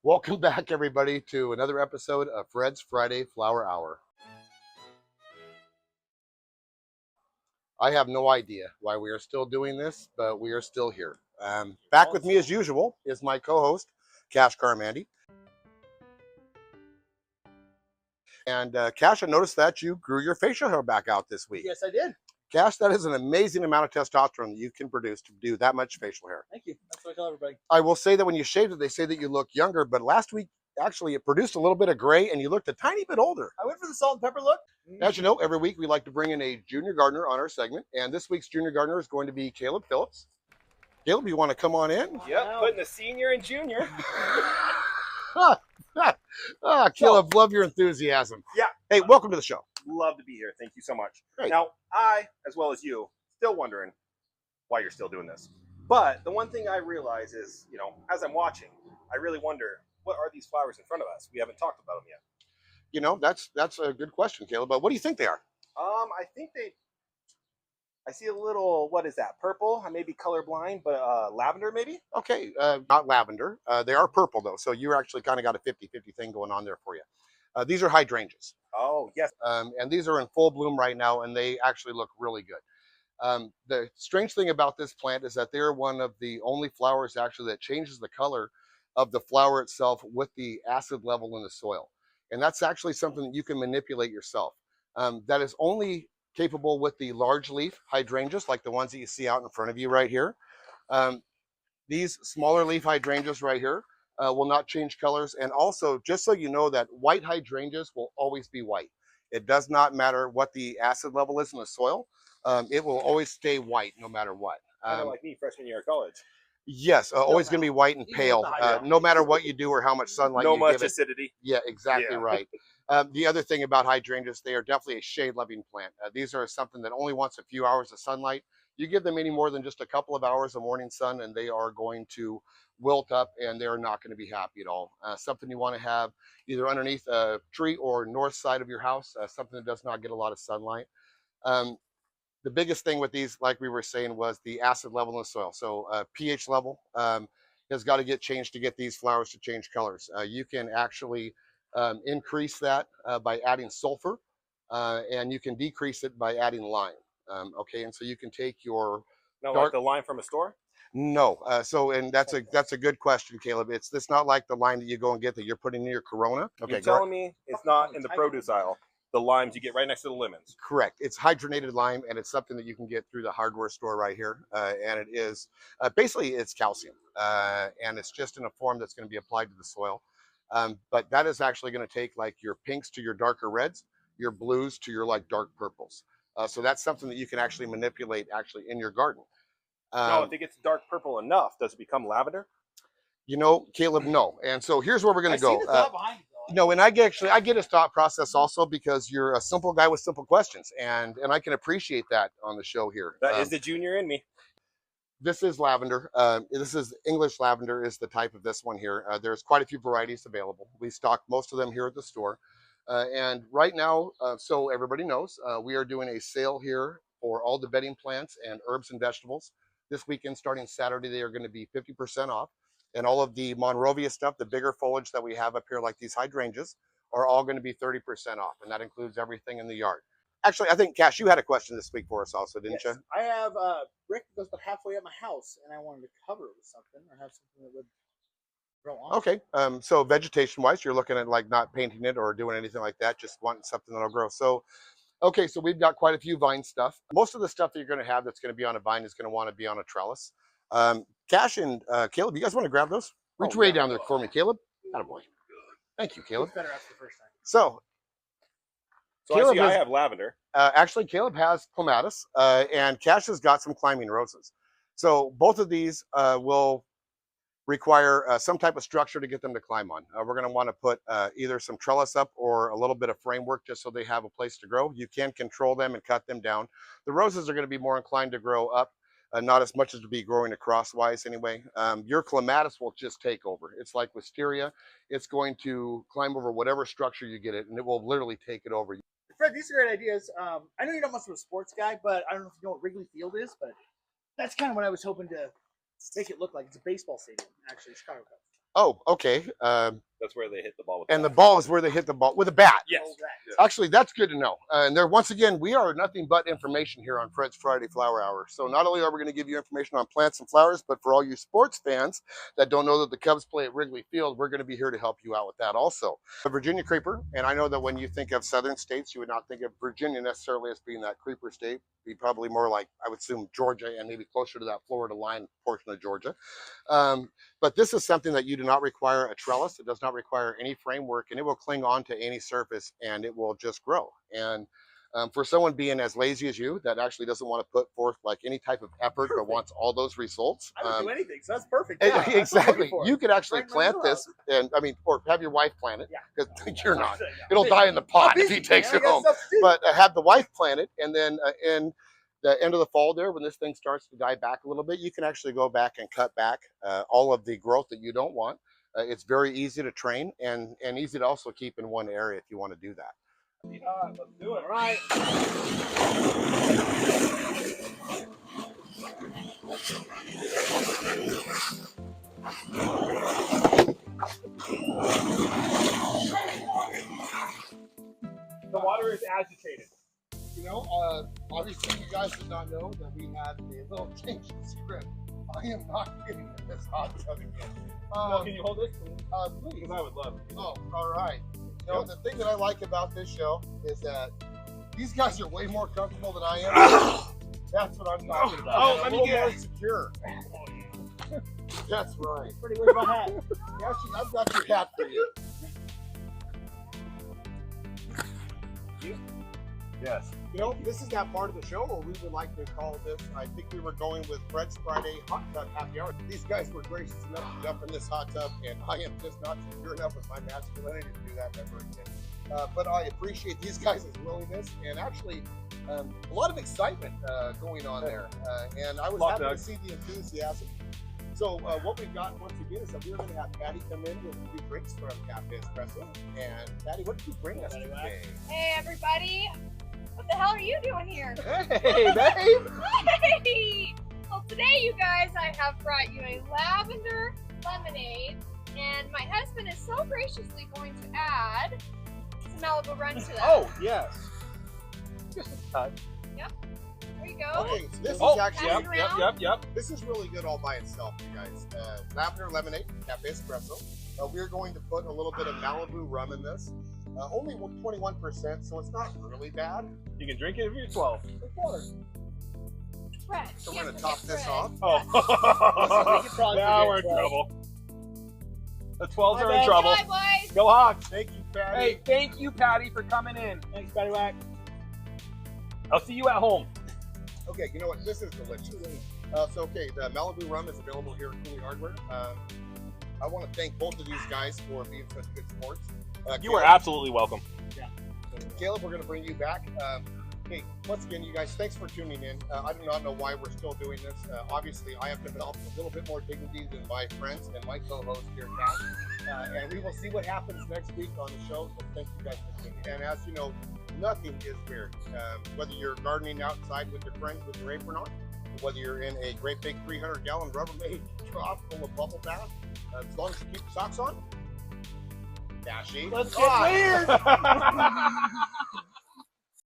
Welcome back, everybody, to another episode of Fred's Friday Flower Hour. I have no idea why we are still doing this, but we are still here. Back with me, as usual, is my co-host, Cash Carmandy. And Cash, I noticed that you grew your facial hair back out this week. Yes, I did. Cash, that is an amazing amount of testosterone that you can produce to do that much facial hair. Thank you. That's what I tell everybody. I will say that when you shaved it, they say that you look younger, but last week, actually, it produced a little bit of gray and you looked a tiny bit older. I went for the salt and pepper look. As you know, every week we like to bring in a junior gardener on our segment, and this week's junior gardener is going to be Caleb Phillips. Caleb, you want to come on in? Yep, putting a senior and junior. Caleb, love your enthusiasm. Yeah. Hey, welcome to the show. Love to be here. Thank you so much. Great. Now, I, as well as you, still wondering why you're still doing this. But the one thing I realize is, as I'm watching, I really wonder, what are these flowers in front of us? We haven't talked about them yet. That's a good question, Caleb. But what do you think they are? I see a little, what is that, purple? I may be colorblind, but lavender maybe? Okay, not lavender. They are purple, though, so you actually kind of got a 50-50 thing going on there for you. These are hydrangeas. Oh, yes. And these are in full bloom right now, and they actually look really good. The strange thing about this plant is that they're one of the only flowers actually that changes the color of the flower itself with the acid level in the soil. And that's actually something that you can manipulate yourself. That is only capable with the large leaf hydrangeas, like the ones that you see out in front of you right here. These smaller leaf hydrangeas right here will not change colors. And also, just so you know, that white hydrangeas will always be white. It does not matter what the acid level is in the soil. It will always stay white no matter what. Kind of like me, freshman year of college. Yes, always going to be white and pale, no matter what you do or how much sunlight you give it. No much acidity. Yeah, exactly right. The other thing about hydrangeas, they are definitely a shade-loving plant. These are something that only wants a few hours of sunlight. You give them any more than just a couple of hours of morning sun, and they are going to wilt up, and they're not going to be happy at all. Something you want to have either underneath a tree or north side of your house, something that does not get a lot of sunlight. The biggest thing with these, like we were saying, was the acid level in the soil. So pH level has got to get changed to get these flowers to change colors. You can actually increase that by adding sulfur, and you can decrease it by adding lime. Okay, and so you can take your like the lime from a store? No. And that's a good question, Caleb. It's not like the lime that you go and get that you're putting in your Corona. Okay, you're telling me it's not in the produce aisle. The limes you get right next to the lemons. Correct. It's hydrogenated lime, and it's something that you can get through the hardware store right here. And it is basically it's calcium, and it's just in a form that's going to be applied to the soil. But that is actually going to take like your pinks to your darker reds, your blues to your like dark purples. So that's something that you can actually manipulate actually in your garden. Now, if it gets dark purple enough, does it become lavender? Caleb, no. And so here's where we're going to go. See the thought behind it, though. No, and I get his thought process also because you're a simple guy with simple questions, and I can appreciate that on the show here. That is the junior in me. This is lavender. This is English lavender is the type of this one here. There's quite a few varieties available. We stock most of them here at the store. And right now, so everybody knows, we are doing a sale here for all the bedding plants and herbs and vegetables. This weekend, starting Saturday, they are going to be 50% off. And all of the Monrovia stuff, the bigger foliage that we have up here, like these hydrangeas, are all going to be 30% off. And that includes everything in the yard. Actually, I think, Cash, you had a question this week for us also, didn't you? I have a brick that goes about halfway up my house, and I wanted to cover it with something or have something that would grow on. Okay. So vegetation-wise, you're looking at like not painting it or doing anything like that, just wanting something that'll grow. So, okay, so we've got quite a few vine stuff. Most of the stuff that you're going to have that's going to be on a vine is going to want to be on a trellis. Cash and Caleb, you guys want to grab those? Reach way down there for me, Caleb. Attaboy. Thank you, Caleb. Better after the first time. So Caleb I have lavender. Actually, Caleb has clematis, and Cash has got some climbing roses. So both of these will require some type of structure to get them to climb on. We're going to want to put either some trellis up or a little bit of framework just so they have a place to grow. You can control them and cut them down. The roses are going to be more inclined to grow up. Not as much as to be growing across-wise anyway. Your clematis will just take over. It's like wisteria. It's going to climb over whatever structure you get it, and it will literally take it over. Fred, these are great ideas. I know you're not much of a sports guy, but I don't know if you know what Wrigley Field is, but that's kind of what I was hoping to make it look like. It's a baseball stadium, actually, Chicago Cubs. Oh, okay. That's where they hit the ball with And the bat. ball is where they hit the ball with a bat. Yes. Old rat. Yeah. Actually, that's good to know. And there, once again, we are nothing but information here on Fred's Friday Flower Hour. So not only are we going to give you information on plants and flowers, but for all you sports fans that don't know that the Cubs play at Wrigley Field, we're going to be here to help you out with that also. The Virginia creeper, and I know that when you think of southern states, you would not think of Virginia necessarily as being that creeper state. Be probably more like, I would assume, Georgia and maybe closer to that Florida line portion of Georgia. But this is something that you do not require a trellis. It does not require any framework, and it will cling on to any surface and it will just grow. And for someone being as lazy as you, that actually doesn't want to put forth like any type of effort, but wants all those results. I don't do anything, so that's perfect. Yeah, that's what I'm Exactly. looking for. You could actually Right in my plant this, and I mean, or have your wife plant it, Yeah. because you're not. Yeah. It'll die in the pot if he takes Man, it I got home. stuff to do. But have the wife plant it, and then in the end of the fall there, when this thing starts to die back a little bit, you can actually go back and cut back all of the growth that you don't want. It's very easy to train and easy to also keep in one area if you want to do that. Let's do it. All right. The water is agitated. You know, obviously you guys did not know that we had a little change in script. I am not getting in this hot tub again. Can you hold this? Please. Because I would love to. Oh, all right. You know, the thing that I like about this show is that these guys are way more comfortable than I am. That's what I'm talking about. Oh, They're let a me little get more it. secure. That's right. Pretty weird about hat. Actually, I've got your hat for you. Yes. You know, this is that part of the show where we would like to call this, I think we were going with Fred's Friday Hot Tub Happy Hour. These guys were gracious enough to jump in this hot tub, and I am just not secure enough with my masculinity to do that ever again. But I appreciate these guys' willingness and actually a lot of excitement going on there. And I was happy to see the enthusiasm. So what we've got once again is that we're going to have Patty come in with a few drinks from Cafe Espresso. And Patty, what did you bring us today? Hey everybody! What the hell are you doing here? Hey, babe! Hey! Well, today, you guys, I have brought you a lavender lemonade, and my husband is so graciously going to add some Malibu Run to that. Oh, yes. Just a touch. There you go. Okay, so this Oh, is actually Pass it around. Yep. this is really good all by itself, you guys. Lavender lemonade, Cafe Espresso. We're going to put a little bit of Malibu rum in this. Only 21%, so it's not really bad. You can drink it if you're 12. Fred. So we're can't going to top forget this Fred. off. Oh. We could probably Now forget we're in 12. trouble. The 12s are My in bad. trouble. Bye, boys. Go Hawks. Thank you, Patty. Hey, thank you, Patty, for coming in. Thanks, Patty Whack. I'll see you at home. Okay, you know what? This is delicious. Okay, the Malibu rum is available here at Coulee Hardware. I want to thank both of these guys for being such good sports. You are absolutely welcome. Caleb, we're going to bring you back. Hey, once again, you guys, thanks for tuning in. I do not know why we're still doing this. Obviously, I have developed a little bit more dignity than my friends and my co-host here, Kat. And we will see what happens next week on the show. So thank you guys for tuning in. And as you know, nothing is weird. Whether you're gardening outside with your friends with your apron on, whether you're in a great big 300-gallon Rubbermaid trough full of bubble bath, as long as you keep your socks on, Dashy. Let's get weird.